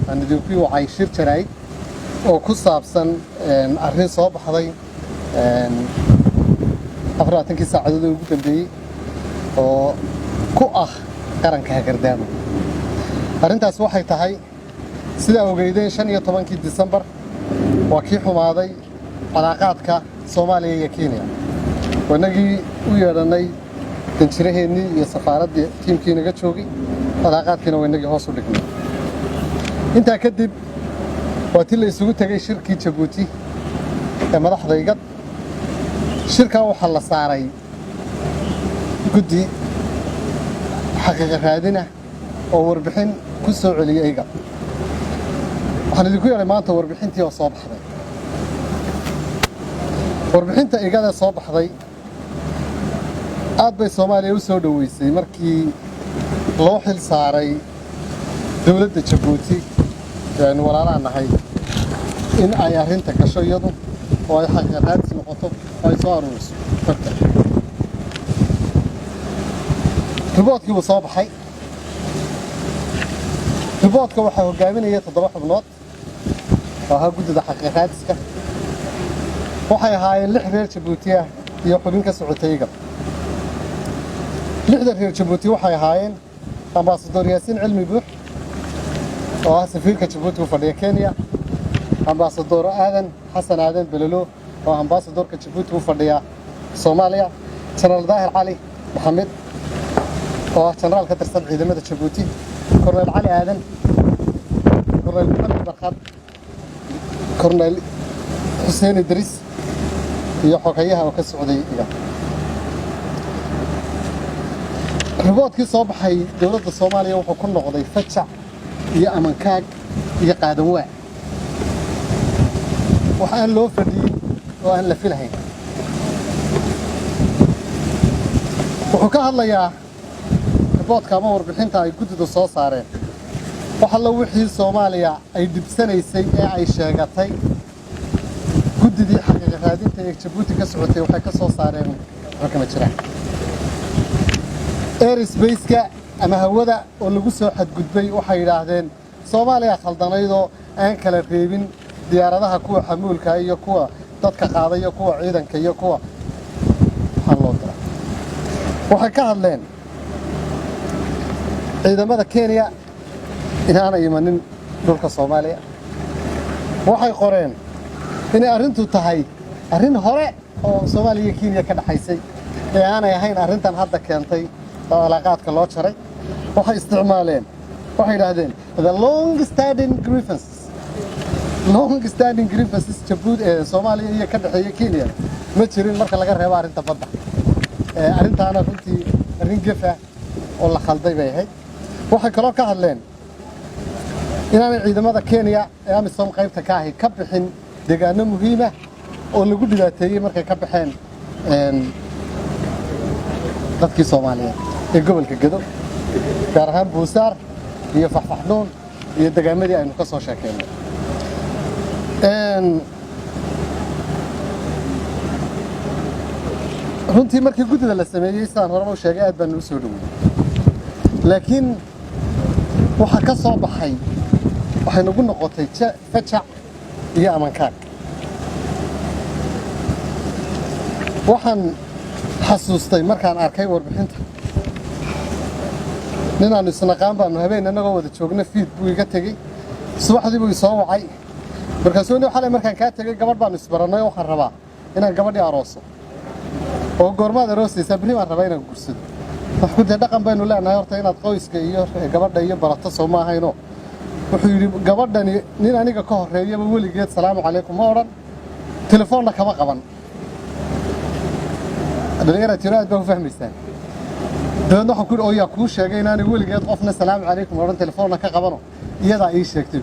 aan idinku wacay shir jaraa'id oo ku saabsan arrin soo baxday 24 saacadood ugu dambeeyay oo ku ah qaranka Hagardaamo. arrintaas waxay tahay sida ogeydeen 15 December waa kii xumaaday calaaqaadka Soomaaliya iyo Kenya. wanagii u yeeranay danjiraheennii iyo safaaradda tiimkii naga joogay calaaqaadkiina wanagii hoos u dhignay. intaa kadib waa tii la isugu tagay shirkii Djibouti ee madaxda IGAD. shirka waxa la saaray guddi xaqiiqo raadina oo warbixin ku soo celiyay IGAD. waxaan idinku yeelay maanta warbixintii oo soo baxday. warbixinta IGAD soo baxday aad bay Soomaaliya u soo dhaweysay markii loo xil saaray dawladda Djibouti ee walaalaha nahay in ay arrinta gasho iyadu oo ay xaqiiqo raadis noqoto oo ay soo aruuriso. riboodkii uu soo baxay. riboodka waxaa hogaaminaya 7 xubnood oo ahaa guddida xaqiiqo raadiska. waxay ahaayeen 6 reer Djibouti ah iyo xubin ka socotay IGAD. 6 reer Djibouti waxay ahaayeen ambassador Yaasiin Cilmi Buux oo ah safiirka Djibouti u fadhiya Kenya, ambassador Aadan Xasan Aadan Belelo oo ambassadorka Djibouti u fadhiya Soomaaliya, General Daahir Cali Maxamed oo ah general ka tirsan ciidamada Djibouti, Colonel Cali Aadan, Colonel Maxamed Barkad, Colonel Hussein Idris iyo xogayaha oo ka socday IGAD. riboodkii soo baxay dawladda Soomaaliya wuxuu ku noqday fajac iyo amankaag iyo qaadan waa. waxaan loo fadhiyay oo aan la filahayn. wuxuu ka hadlayaa riboodka ama warbixinta ay guddidu soo saareen waxa la wixii Soomaaliya ay dibsanaysay ee ay sheegatay. guddidii xaqiiqo raadinta ee Djibouti ka socotay waxay ka soo saareen xukuma jira airspace-ka ama hawada oo lagu soo xadgudbay. waxay yiraahdeen Soomaaliya khaldanaydo aan kala reebin diyaaradaha kuwa xamuulka iyo kuwa dadka qaaday iyo kuwa ciidanka iyo kuwa loo diray. waxay ka hadleen ciidamada Kenya inaanay imanin dhulka Soomaaliya. waxay qoreen inay arrintu tahay arrin hore oo Soomaaliya iyo Kenya ka dhaxaysay ee aanay ahayn arrintan hadda keentay calaaqaadka loo jaray. waxay isticmaaleen waxay yiraahdeen the long standing grievances Djibouti ee Soomaaliya iyo ka dhaxeeya Kenya ma jirin marka laga reebo arrinta badda. arrintaana runtii arrin gafa oo la khalday bay ahayd. waxay kaloo ka hadleen inaanay ciidamada Kenya ee AMISOM qaybta ka ahi ka bixin deegaano muhiim ah oo lagu dhibaateeyay markay ka baxeen dadkii Soomaaliyeed ee gobolka Gedo, gaar ahaan Buusaar iyo Faxfaxnuun iyo deegaamadii aynu ka soo sheekeynay. runtii markii guddida la sameeyay sidaan horeba u sheegay aad baan u soo dhaweeyay. laakiin waxa ka soo baxay waxay nagu noqotay fajac iyo amankaag. waxaan xasuustay markaan arkay warbixinta ninaan isnaqaan baanu habeen annagoo wada joogna fiid buu iga tegey. subaxdii buu soo wacay markaasuu inuu xalay markaan ka tagay gabadh baan isbaranay oo waxaan rabaa inaan gabadhii arooso oo goormaad aroosaysaa bari baan rabaa inaan guursado. wax ku dhaqan baynu leenahay horta inaad qoyska iyo gabadha iyo barato soo ma ahayno. wuxuu yiri gabadhani nin aniga ka horeeyaba weligeed salaamu calaykum ma oran, telefoonna kama qaban. dhalinyarada tiraad baa u fahmaysaa. dadna waxa ku yaa ku sheegay inaanay weligeed qofna salaamu calaykum oran telefoonna ka qabano iyada ay sheegtay.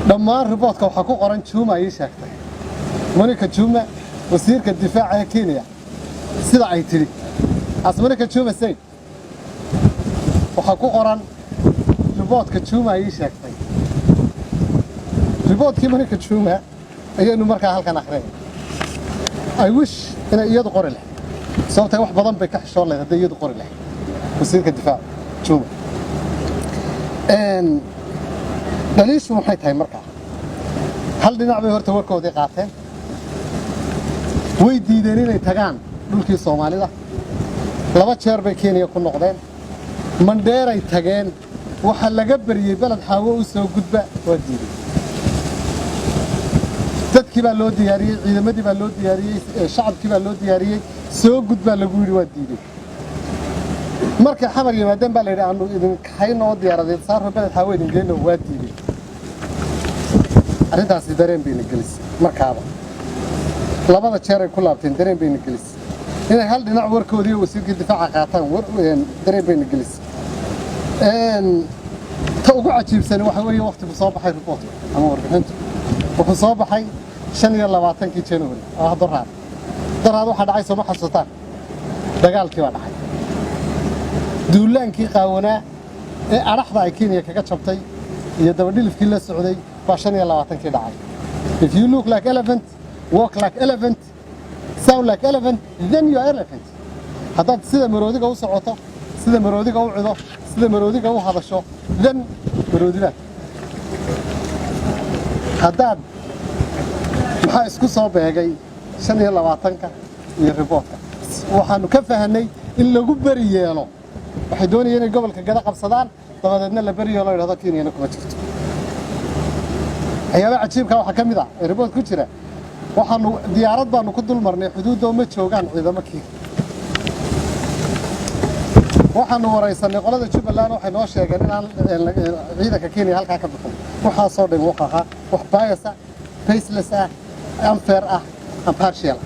dhammaan riboodka waxa ku qoran Juma ay sheegtay. Monica Juma wasiirka difaaca ee Kenya sida ay tiri Monica Juma say waxa ku qoran riboodka Juma ay sheegtay. riboodkii Monica Juma ayaynu markaa halkan akhrinay. I wish inay iyadu qori lahayd sababtay wax badan bay ka xishoon lahayd haddii iyadu qori lahayd wasiirka difaaca Juma. dhaliishu maxay tahay markaa hal dhinac bay horta warkoodii qaateen way diideen inay tagaan dhulkii Soomaalida laba jeer bay Kenya ku noqdeen mandheeray tageen waxa laga bariyay balad xaawo u soo gudba waa diiday dadkii baa loo diyaariyay ciidamadii baa loo diyaariyay shacabkii baa loo diyaariyay soo gudba lagu yiri waa diiday marka xamar yimaadeen baa la yiraahdaa aanu idin kaxayno diyaaradeed saaro balad xaawo idin geeyno waa diiday arrintaasi dareen bay la gelisay markaaba labada jeer ay ku laabteen dareen bay la gelisay inay hal dhinac warkoodii wasiirka difaaca qaataan dareen bay la gelisay ta ugu cajiibsan waxa weeye waqtigu soo baxay report ama warbixintu wuxuu soo baxay 25 January oo daraad waxa dhacay soo ma xasuutaan dagaalkii waa dhacay duulaankii qaawanaa ee araxda ay Kenya kaga jabtay iyo dabadhilifkii la socday waa 25 dhacay if you look like elephant walk like elephant sound like elephant then you are elephant haddaad sida maroodiga u socoto sida maroodiga u cido sida maroodiga u hadasho then maroodiga haddaad maxaa isku soo beegay 25ka iyo reportka waxaanu ka fahanay in lagu bari yeelo waxay doonayeen inay gobolka gada qabsadaan dabadeedna la bari yeelo yiraahdo Kenya kuma jirto ayaaba cajiibka waxa kamid ah report ku jira waxaanu diyaarad baanu ku dul marnay xuduudda ma joogaan ciidamadkii waxaanu waraysanay qolada Jubaland waxay noo sheegeen in ciidanka Kenya halka ka bixin waxa soo dhin waxa wax bias ah faceless ah unfair ah impartial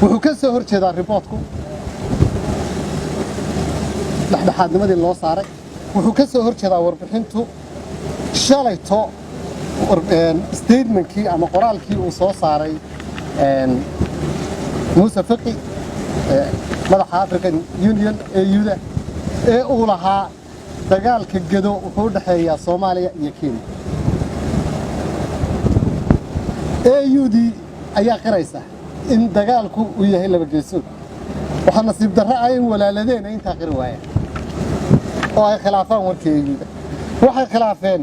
wuxuu ka soo horjeedaa reportku dhaxdhaxaadnimadii loo saaray wuxuu ka soo horjeedaa warbixintu shalayto statementkii ama qoraalkii uu soo saaray Muuse Faqi madaxa African Union AU-da ee uu lahaa dagaalka gado wuxuu u dhaxeeyaa Soomaaliya iyo Kenya AU-di ayaa qiraysa in dagaalku uu yahay laba geesood waxa nasiib darro ah in walaaladeen inta qir waaya oo ay khilaafaan warkii AU-da waxay khilaafeen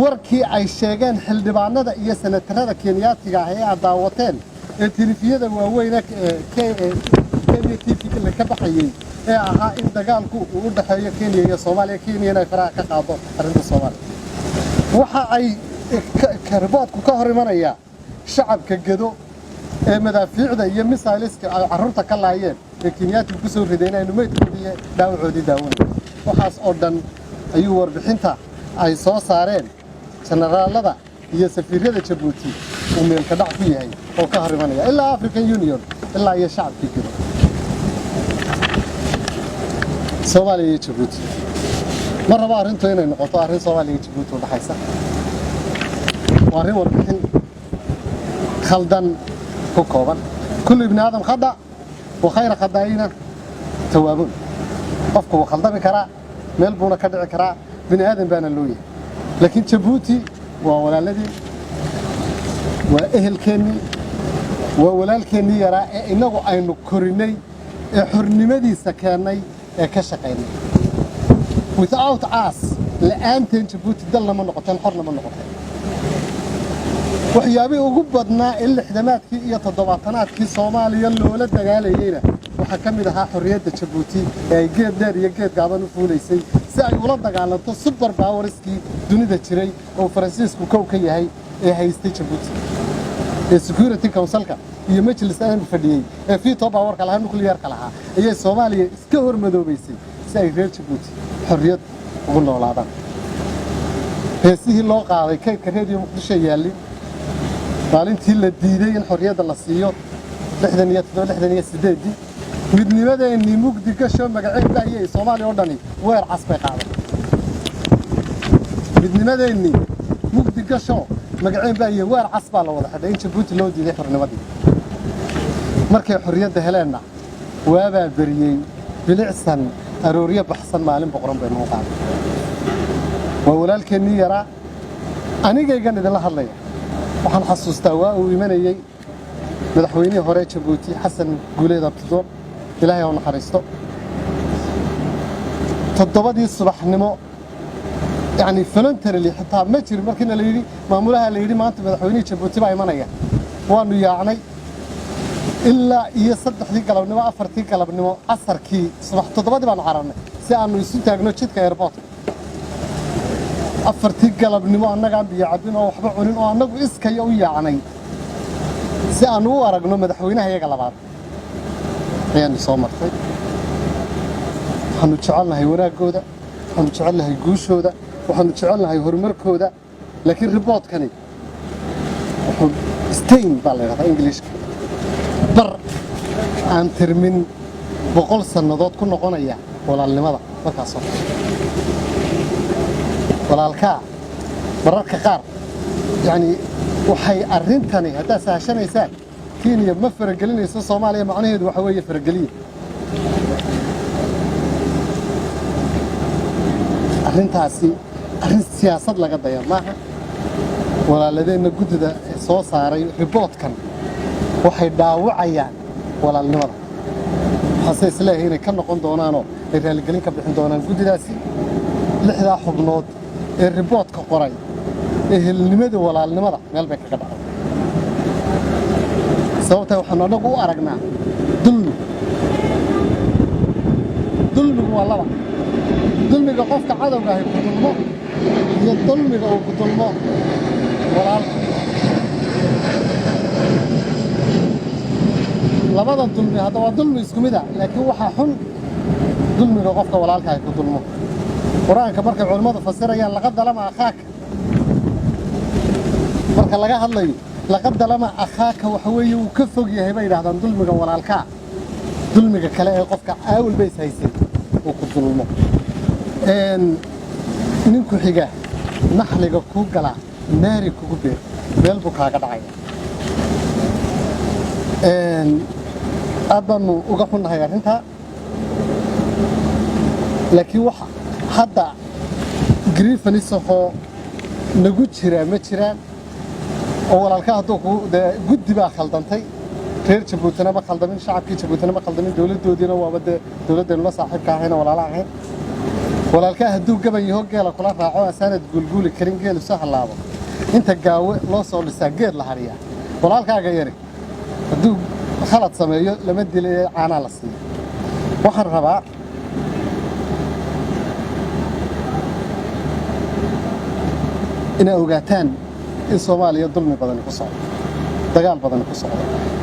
warkii ay sheegeen xildhibaanada iyo senatarada Kenyaatiga ah ee daawateen ee telefiyada waaweyn ee TV ka baxayay ee ahaa in dagaalku uu u dhaxeeyo Kenya iyo Soomaaliya Kenya inay faraha ka qaado arrinta Soomaaliya waxa ay reportku ka hor imanaya shacabka gado ee madaafiicda iyo misaaliska ay carruurta ka laayeen ee Kenyaatiga ku soo rideen inay meedkoodii dhaawacoodii daawanayeen waxaas oo dhan ayuu warbixinta ay soo saareen generaalada iyo safiirada Djibouti uu meel ka dhac ku yahay oo ka hor imanaya ilaa African Union ilaa iyo shacabkii gado Soomaaliya iyo Djibouti ma rabo arrintu inay noqoto arrin Soomaaliya iyo Djibouti u dhaxaysa waa arrin warbixin khaldan ku kooban kullu ibn aadam khada wa khayra khadaa'ina tawaabun qofku wuu khaldami karaa meel buuna ka dhici karaa bini aadam baana loo yahay laakiin Djibouti waa walaaladii waa ehelkeennii waa walaalkeennii yaraa ee inagu aynu korinay ee xornimadiisa keenay ee ka shaqeynay without us la'aanteen Djibouti dal lama noqoteen xor lama noqoteen waxyaabay ugu badnaa in lixdamaadkii iyo toddobaatanaadkii Soomaaliya loola dagaalayayna waxa kamid ahaa xorriyadda Djibouti ee ay geed dheer iyo geed gaaban u fuuleysay si ay ula dagaalanto super powerskii dunida jiray oo Faransiisku kow ka yahay ee haystay Djibouti ee Security Council-ka iyo majlis aan fadhiyay ee veto power kala nuclear-ka lahaa ayay Soomaaliya iska hormadoobaysay si ay reer Djibouti xorriyad ugu noolaadaan heesihii loo qaaday kaydka radio Muqdisho yaalin maalintii la diiday in xorriyadda la siiyo 68 midnimadeennii mugdi gasho magaceed ayay Soomaaliya oo dhani weer casbay qaaday midnimadeennii mugdi gasho magaceed ayay weer casbaa la wada xidhay in Djibouti loo diiday xornimadii markay xorriyadda heleenna waabaa bariyay bilicsan arooriye baxsan maalin boqoran bay noo qaaday waa walaalkeennii yaraa anigaygan idinla hadlaya waxaan xasuustaa waa uu imanayay madaxweynihii hore Djibouti Xasan Guuleed Abdidoon ilaahay oo naxariisto toddobadii subaxnimo يعني فلنتر اللي حتى ما جري مركنا اللي يدي معمولها اللي يدي ما أنت مدحوني جبوتي باي منايا وانو يعني إلا يصدق ذيك لو نما أفر ذيك لو نما أثر كي صبح تضبط بان عرنا سأنو يسوي تاجنو شيء كيرباط أفر ذيك لو نما أنا قام بيعبين أو حبا عنين أو أنا بإس كيو يعني سأنو أرجنو مدحوني هي قلبات يعني صامرتي حنو تشعلنا هي وراك جودة حنو تشعلنا هي جوش هودا وحنو تشعلنا هي هرمرك هودا لكن رباط كني وحن ستين بالله هذا إنجليش بر عن ترمين بقول سنضات كنا قنايا ولا لماذا ما كسر ولا الكا برك قار يعني وحي أرنتني هذا ساشن يسال كينيا ما فرقلين يسوع صوماليا معناه ده وحوي فرقلين أرنتاسي أرن سياسة لقد ضيع معها ولا لدينا جدة صوص عري ريبوت كان waxay dhaawacayaan walaalnimada xasay islaahiina ka noqon doonaano ay raaligelin ka bixin doonaan gudidaasi lixda xubnood ee report-ka qoray ee helnimada walaalnimada meel bay kaga dhacday sababta waxaan anagu u aragnaa dulmigu waa laba dulmiga qofka cadawga ah ku dulmo iyo dulmiga uu ku dulmo walaalka labada dulmi hada waa dulmi isku mid ah laakiin waxa xun dulmiga qofka walaalka ay ku dulmo quraanka marka culimadu fasirayaan laqad dalama akhaak marka laga hadlayo laqad dalama akhaaka waxa weeye uu ka fog yahay bay yiraahdaan dulmiga walaalka dulmiga kale ee qofka aawil bay haysay oo ku dulmo ninku xiga naxliga ku gala naari kugu beer meel buu kaaga dhacay أبنو وقفنا هاي أنتها لكن واحد حدا قريب فنيسه نقول شراء ما شراء أول الكهدو ده جد بقى خلدنتي غير شبوتنا ما خلدمين شعب كي شبوتنا ما خلدمين دولة دودينا وبده دولة دولة صاحب كهنا ولا لا هين ولا الكهدو قبل يهوج على كل راعوا سنة تقول الكريم قال سهل لعبه أنت جاو لا صار لسجير لحرية ولا الكهجيري هدو خلط سمايو لما ادي لي عانا لسي waxaan rabaa in ogaataan in Soomaaliya dulmi badan ku socdo dagaal badan ku socdo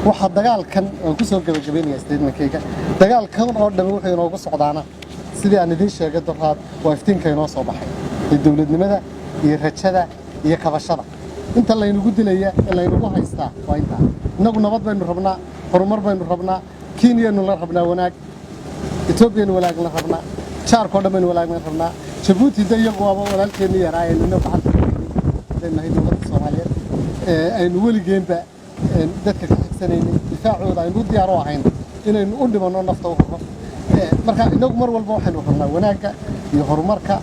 waxa dagaalkan aan ku soo gabagabeynaya statement-kayga dagaalkan oo dhan wuxuu inoogu socdaana sidii aan idin sheegay daraad waa iftiinka inoo soo baxay dawladnimada iyo rajada iyo kabashada inta la inagu dilaya in la inagu haystaa waa inta inagu nabad baynu rabnaa horumar baynu rabnaa Kenya la rabnaa wanaag Ethiopia wanaag la rabnaa Charko dhamaan wanaag la rabnaa Djibouti dayagu waa walaalkeena yaraayeen inuu baxan dadna dawladda Soomaaliyeed aynu weligeynba dadka ka xigsanayeen difaacooda aynu diyaar u ahayn inaynu u dhimano nafta u hurro marka inagu mar walba waxaynu rabnaa wanaaga iyo horumarka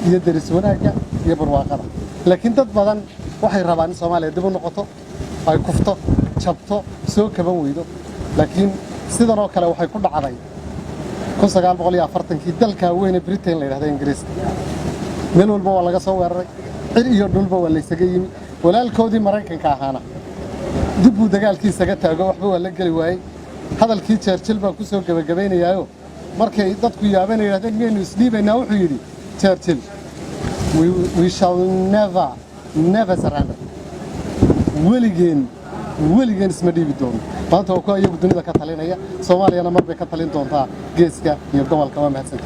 iyo daris wanaaga iyo barwaaqada laakiin dad badan waxay rabaan Soomaaliya dib u noqoto ay kufto jabto soo kaban weydo laakiin sidan oo kale waxay ku dhacday 1940kii dalka weyn ee Britain la yiraahdo Ingiriiska meel walba waa laga soo weeraray cir iyo dhulba waa la isaga yimi walaalkoodii Mareykanka ahaana dib u dagaalkiisa ka taago waxba waa la gali waayay hadalkii Churchill baa ku soo gabagabeynayaayo markay dadku yaabeen yiraahdeen meenu isdhiibaynaa wuxuu yiri Churchill we shall never surrender weligeen isma dhiibi doono maanta oo ku ayagu dunida ka talinaya Soomaaliyana mar bay ka talin doontaa geeska iyo gobolka waa mahadsan